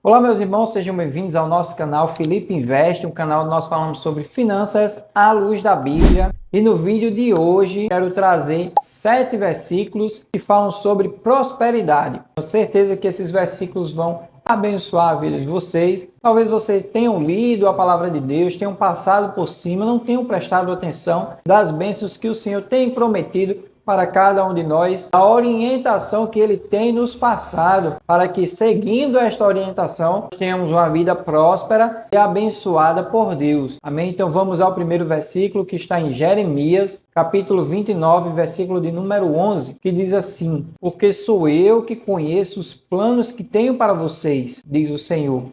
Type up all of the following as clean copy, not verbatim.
Olá, meus irmãos, sejam bem-vindos ao nosso canal Felipe Investe, um canal onde nós falamos sobre finanças à luz da Bíblia. E no vídeo de hoje, quero trazer 7 versículos que falam sobre prosperidade. Tenho certeza que esses versículos vão abençoar a vida de vocês. Talvez vocês tenham lido a palavra de Deus, tenham passado por cima, não tenham prestado atenção das bênçãos que o Senhor tem prometido para cada um de nós, a orientação que Ele tem nos passado, para que, seguindo esta orientação, tenhamos uma vida próspera e abençoada por Deus. Amém? Então vamos ao primeiro versículo, que está em Jeremias, capítulo 29, versículo de número 11, que diz assim: Porque sou eu que conheço os planos que tenho para vocês, diz o Senhor.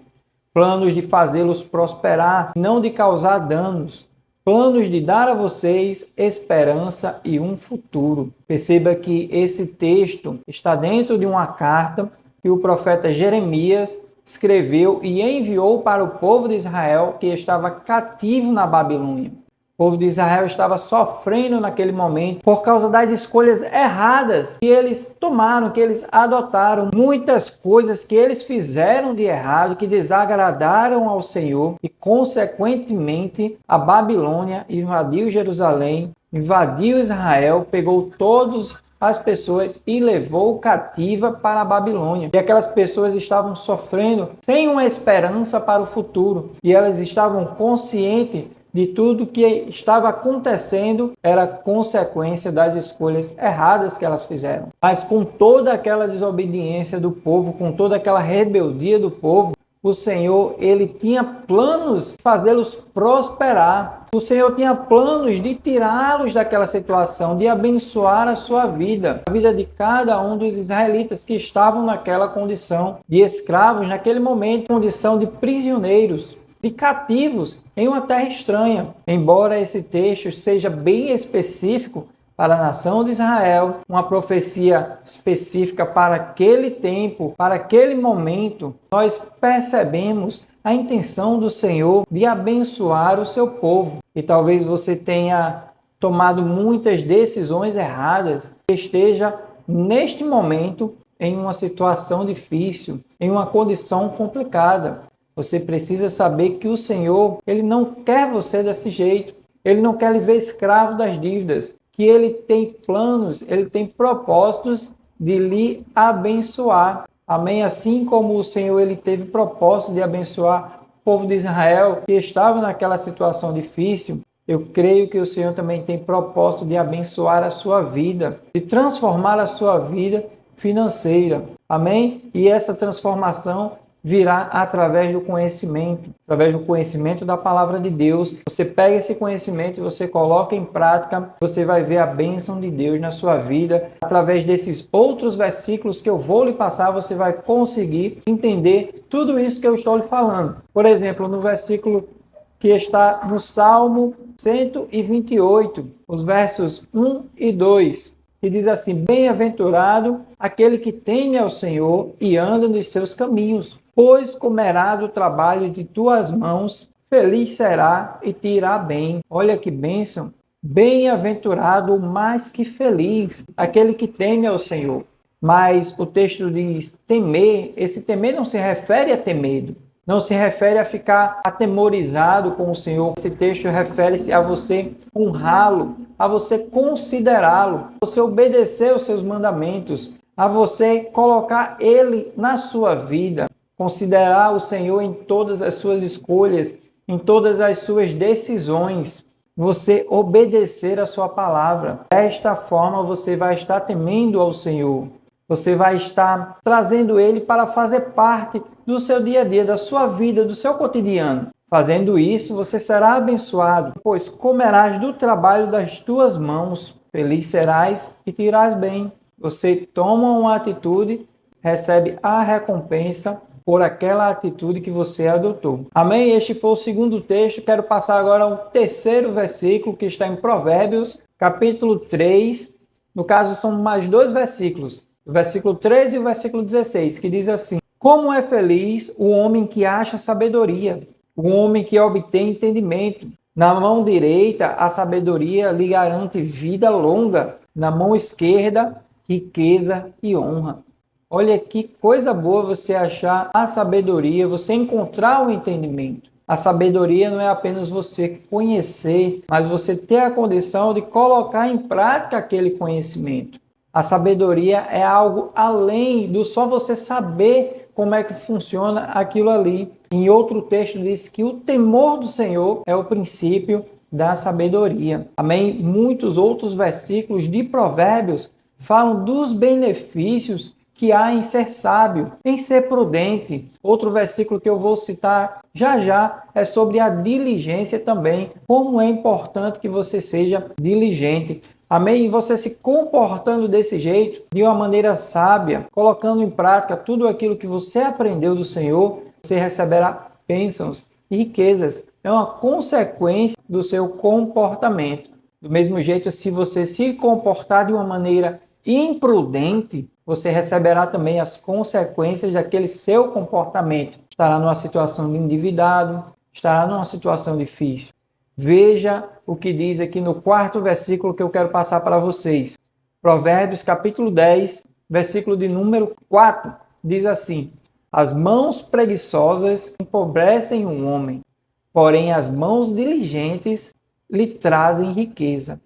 Planos de fazê-los prosperar, não de causar danos. Planos de dar a vocês esperança e um futuro. Perceba que esse texto está dentro de uma carta que o profeta Jeremias escreveu e enviou para o povo de Israel que estava cativo na Babilônia. O povo de Israel estava sofrendo naquele momento por causa das escolhas erradas que eles tomaram, que eles adotaram. Muitas coisas que eles fizeram de errado, que desagradaram ao Senhor e, consequentemente, a Babilônia invadiu Jerusalém, invadiu Israel, pegou todas as pessoas e levou cativa para a Babilônia. E aquelas pessoas estavam sofrendo sem uma esperança para o futuro. E elas estavam conscientes de tudo que estava acontecendo era consequência das escolhas erradas que elas fizeram. Mas com toda aquela desobediência do povo, com toda aquela rebeldia do povo, o Senhor, Ele tinha planos de fazê-los prosperar. O Senhor tinha planos de tirá-los daquela situação, de abençoar a sua vida, a vida de cada um dos israelitas que estavam naquela condição de escravos, naquele momento, condição de prisioneiros, de cativos em uma terra estranha. Embora esse texto seja bem específico para a nação de Israel, uma profecia específica para aquele tempo, para aquele momento, nós percebemos a intenção do Senhor de abençoar o seu povo. E talvez você tenha tomado muitas decisões erradas, esteja neste momento em uma situação difícil, em uma condição complicada. Você precisa saber que o Senhor, Ele não quer você desse jeito. Ele não quer lhe ver escravo das dívidas. Que Ele tem planos, Ele tem propósitos de lhe abençoar. Amém? Assim como o Senhor, Ele teve propósito de abençoar o povo de Israel que estava naquela situação difícil, eu creio que o Senhor também tem propósito de abençoar a sua vida, de transformar a sua vida financeira. Amém? E essa transformação virá através do conhecimento da palavra de Deus. Você pega esse conhecimento e você coloca em prática, você vai ver a bênção de Deus na sua vida. Através desses outros versículos que eu vou lhe passar, você vai conseguir entender tudo isso que eu estou lhe falando. Por exemplo, no versículo que está no Salmo 128, os versos 1 e 2. Que diz assim: Bem-aventurado aquele que teme ao Senhor e anda nos seus caminhos, pois comerá do trabalho de tuas mãos, feliz será e te irá bem. Olha que bênção! Bem-aventurado, mais que feliz, aquele que teme ao Senhor. Mas o texto diz temer. Esse temer não se refere a ter medo. Não se refere a ficar atemorizado com o Senhor. Esse texto refere-se a você honrá-lo, a você considerá-lo, a você obedecer os seus mandamentos, a você colocar Ele na sua vida, considerar o Senhor em todas as suas escolhas, em todas as suas decisões, você obedecer a sua palavra. Desta forma você vai estar temendo ao Senhor. Você vai estar trazendo Ele para fazer parte do seu dia a dia, da sua vida, do seu cotidiano. Fazendo isso, você será abençoado, pois comerás do trabalho das tuas mãos, feliz serás e te irás bem. Você toma uma atitude, recebe a recompensa por aquela atitude que você adotou. Amém? Este foi o segundo texto. Quero passar agora ao terceiro versículo, que está em Provérbios, capítulo 3. No caso, são mais 2 versículos. O versículo 13 e o versículo 16, que diz assim: Como é feliz o homem que acha sabedoria, o homem que obtém entendimento. Na mão direita, a sabedoria lhe garante vida longa, na mão esquerda, riqueza e honra. Olha que coisa boa você achar a sabedoria, você encontrar o entendimento. A sabedoria não é apenas você conhecer, mas você ter a condição de colocar em prática aquele conhecimento. A sabedoria é algo além do só você saber como é que funciona aquilo ali. Em outro texto diz que o temor do Senhor é o princípio da sabedoria. Amém? Muitos outros versículos de Provérbios falam dos benefícios que há em ser sábio, em ser prudente. Outro versículo que eu vou citar já é sobre a diligência também. Como é importante que você seja diligente. Amém? E você se comportando desse jeito, de uma maneira sábia, colocando em prática tudo aquilo que você aprendeu do Senhor, você receberá bênçãos e riquezas. É uma consequência do seu comportamento. Do mesmo jeito, se você se comportar de uma maneira imprudente, você receberá também as consequências daquele seu comportamento. Estará numa situação de endividado, estará numa situação difícil. Veja o que diz aqui no quarto versículo que eu quero passar para vocês. Provérbios capítulo 10, versículo de número 4, diz assim: as mãos preguiçosas empobrecem um homem, porém as mãos diligentes lhe trazem riqueza.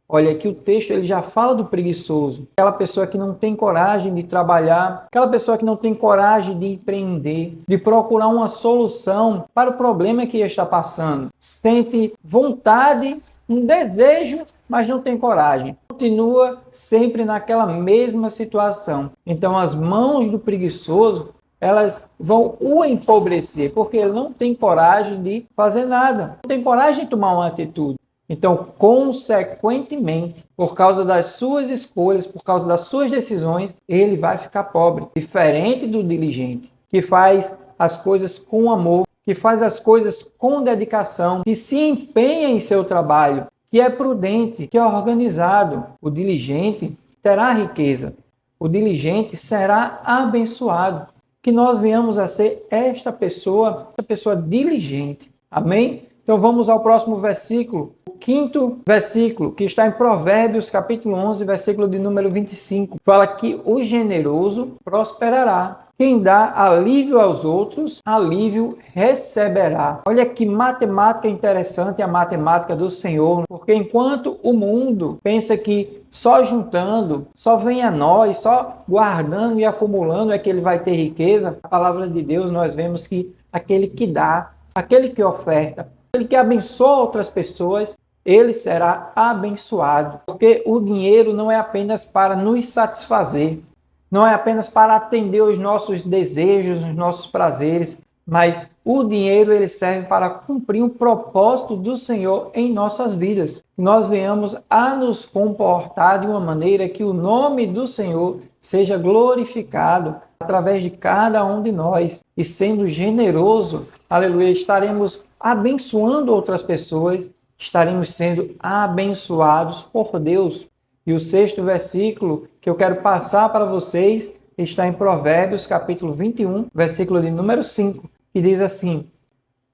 Olha, aqui o texto ele já fala do preguiçoso, aquela pessoa que não tem coragem de trabalhar, aquela pessoa que não tem coragem de empreender, de procurar uma solução para o problema que está passando. Sente vontade, um desejo, mas não tem coragem. Continua sempre naquela mesma situação. Então as mãos do preguiçoso, elas vão o empobrecer, porque ele não tem coragem de fazer nada, não tem coragem de tomar uma atitude. Então, consequentemente, por causa das suas escolhas, por causa das suas decisões, ele vai ficar pobre. Diferente do diligente, que faz as coisas com amor, que faz as coisas com dedicação, que se empenha em seu trabalho, que é prudente, que é organizado. O diligente terá riqueza. O diligente será abençoado. Que nós venhamos a ser esta pessoa diligente. Amém? Então vamos ao próximo versículo, o quinto versículo, que está em Provérbios, capítulo 11, versículo de número 25. Fala que o generoso prosperará. Quem dá alívio aos outros, alívio receberá. Olha que matemática interessante a matemática do Senhor, porque enquanto o mundo pensa que só juntando, só vem a nós, só guardando e acumulando é que ele vai ter riqueza, a palavra de Deus nós vemos que aquele que dá, aquele que oferta, aquele que abençoa outras pessoas, ele será abençoado. Porque o dinheiro não é apenas para nos satisfazer, não é apenas para atender os nossos desejos, os nossos prazeres, mas o dinheiro ele serve para cumprir o propósito do Senhor em nossas vidas. Nós venhamos a nos comportar de uma maneira que o nome do Senhor seja glorificado através de cada um de nós. E sendo generoso, aleluia, estaremos abençoando outras pessoas, estaremos sendo abençoados por Deus. E o sexto versículo que eu quero passar para vocês está em Provérbios, capítulo 21, versículo de número 5, que diz assim: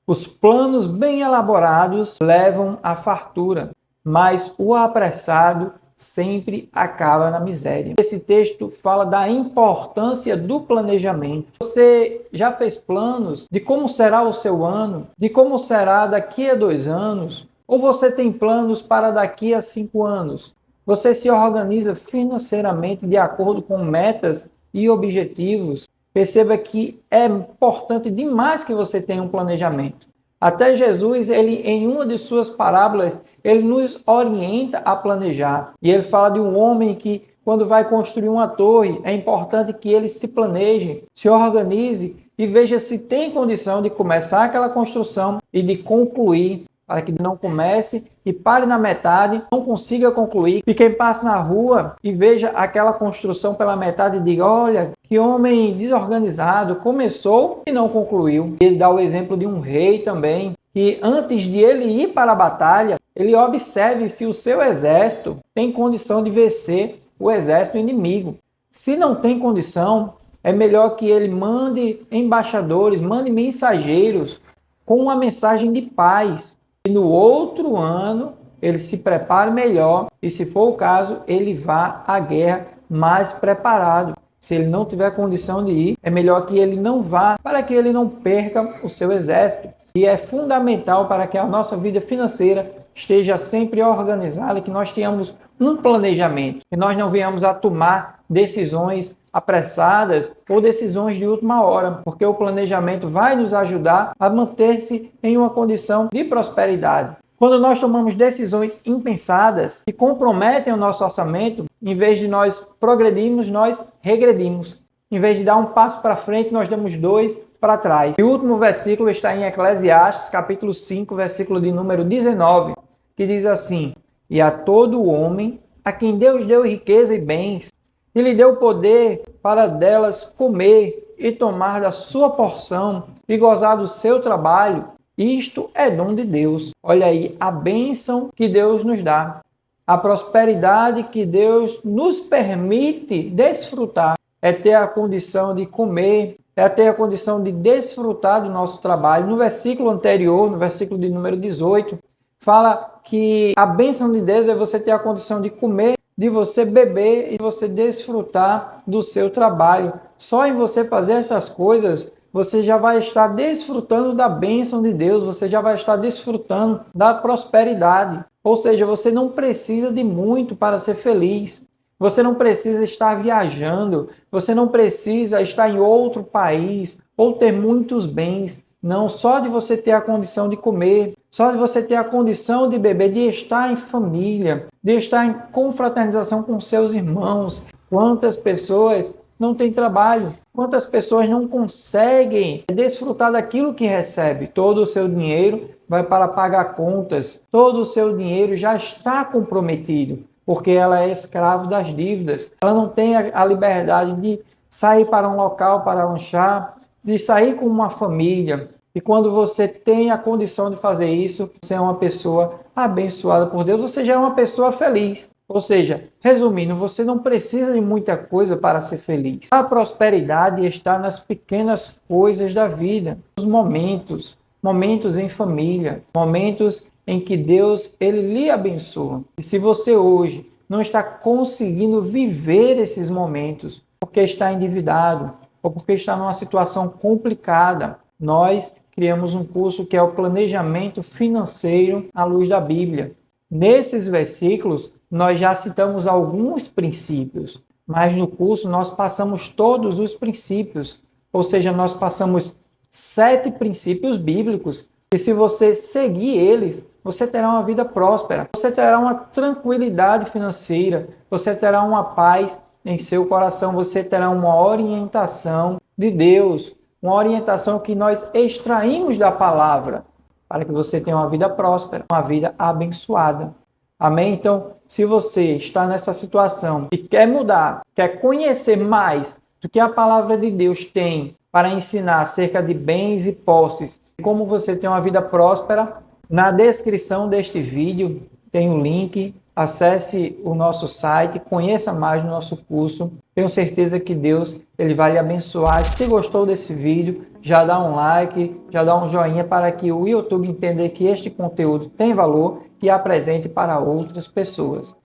os planos bem elaborados levam à fartura, mas o apressado sempre acaba na miséria. Esse texto fala da importância do planejamento. Você já fez planos de como será o seu ano, de como será daqui a 2 anos? Ou você tem planos para daqui a 5 anos? Você se organiza financeiramente de acordo com metas e objetivos? Perceba que é importante demais que você tenha um planejamento. Até Jesus, ele em uma de suas parábolas, ele nos orienta a planejar. E ele fala de um homem que, quando vai construir uma torre, é importante que ele se planeje, se organize e veja se tem condição de começar aquela construção e de concluir, para que não comece e pare na metade, não consiga concluir. E quem passa na rua e veja aquela construção pela metade e diga: olha, que homem desorganizado, começou e não concluiu. Ele dá o exemplo de um rei também, que antes de ele ir para a batalha, ele observe se o seu exército tem condição de vencer o exército inimigo. Se não tem condição, é melhor que ele mande embaixadores, mande mensageiros com uma mensagem de paz. E no outro ano, ele se prepare melhor e, se for o caso, ele vá à guerra mais preparado. Se ele não tiver condição de ir, é melhor que ele não vá, para que ele não perca o seu exército. E é fundamental para que a nossa vida financeira esteja sempre organizada, que nós tenhamos um planejamento, que nós não venhamos a tomar decisões apressadas ou decisões de última hora, porque o planejamento vai nos ajudar a manter-se em uma condição de prosperidade. Quando nós tomamos decisões impensadas que comprometem o nosso orçamento, em vez de nós progredirmos, nós regredimos. Em vez de dar um passo para frente, nós damos dois para trás. E o último versículo está em Eclesiastes, capítulo 5, versículo de número 19, que diz assim: E a todo homem a quem Deus deu riqueza e bens, e lhe deu poder para delas comer e tomar da sua porção e gozar do seu trabalho, isto é dom de Deus. Olha aí a bênção que Deus nos dá, a prosperidade que Deus nos permite desfrutar, é ter a condição de comer, é ter a condição de desfrutar do nosso trabalho. No versículo anterior, no versículo de número 18, fala que a bênção de Deus é você ter a condição de comer, de você beber e de você desfrutar do seu trabalho. Só em você fazer essas coisas, você já vai estar desfrutando da bênção de Deus, você já vai estar desfrutando da prosperidade. Ou seja, você não precisa de muito para ser feliz. Você não precisa estar viajando, você não precisa estar em outro país ou ter muitos bens. Não, só de você ter a condição de comer, só de você ter a condição de beber, de estar em família, de estar em confraternização com seus irmãos. Quantas pessoas não têm trabalho? Quantas pessoas não conseguem desfrutar daquilo que recebe? Todo o seu dinheiro vai para pagar contas, todo o seu dinheiro já está comprometido, porque ela é escrava das dívidas. Ela não tem a liberdade de sair para um local para lanchar, de sair com uma família. E quando você tem a condição de fazer isso, você é uma pessoa abençoada por Deus, você já é uma pessoa feliz. Ou seja, resumindo, você não precisa de muita coisa para ser feliz. A prosperidade está nas pequenas coisas da vida, nos momentos em família, momentos em que Deus ele lhe abençoa. E se você hoje não está conseguindo viver esses momentos, porque está endividado ou porque está numa situação complicada, nós criamos um curso que é o Planejamento Financeiro à Luz da Bíblia. Nesses versículos, nós já citamos alguns princípios, mas no curso nós passamos todos os princípios, ou seja, nós passamos 7 princípios bíblicos, e se você seguir eles, você terá uma vida próspera, você terá uma tranquilidade financeira, você terá uma paz em seu coração, você terá uma orientação de Deus, uma orientação que nós extraímos da palavra, para que você tenha uma vida próspera, uma vida abençoada. Amém? Então, se você está nessa situação e quer mudar, quer conhecer mais do que a palavra de Deus tem para ensinar acerca de bens e posses, como você tem uma vida próspera, na descrição deste vídeo tem um link, acesse o nosso site, conheça mais do nosso curso. Tenho certeza que Deus ele vai lhe abençoar. Se gostou desse vídeo, já dá um like, já dá um joinha para que o YouTube entenda que este conteúdo tem valor e apresente para outras pessoas.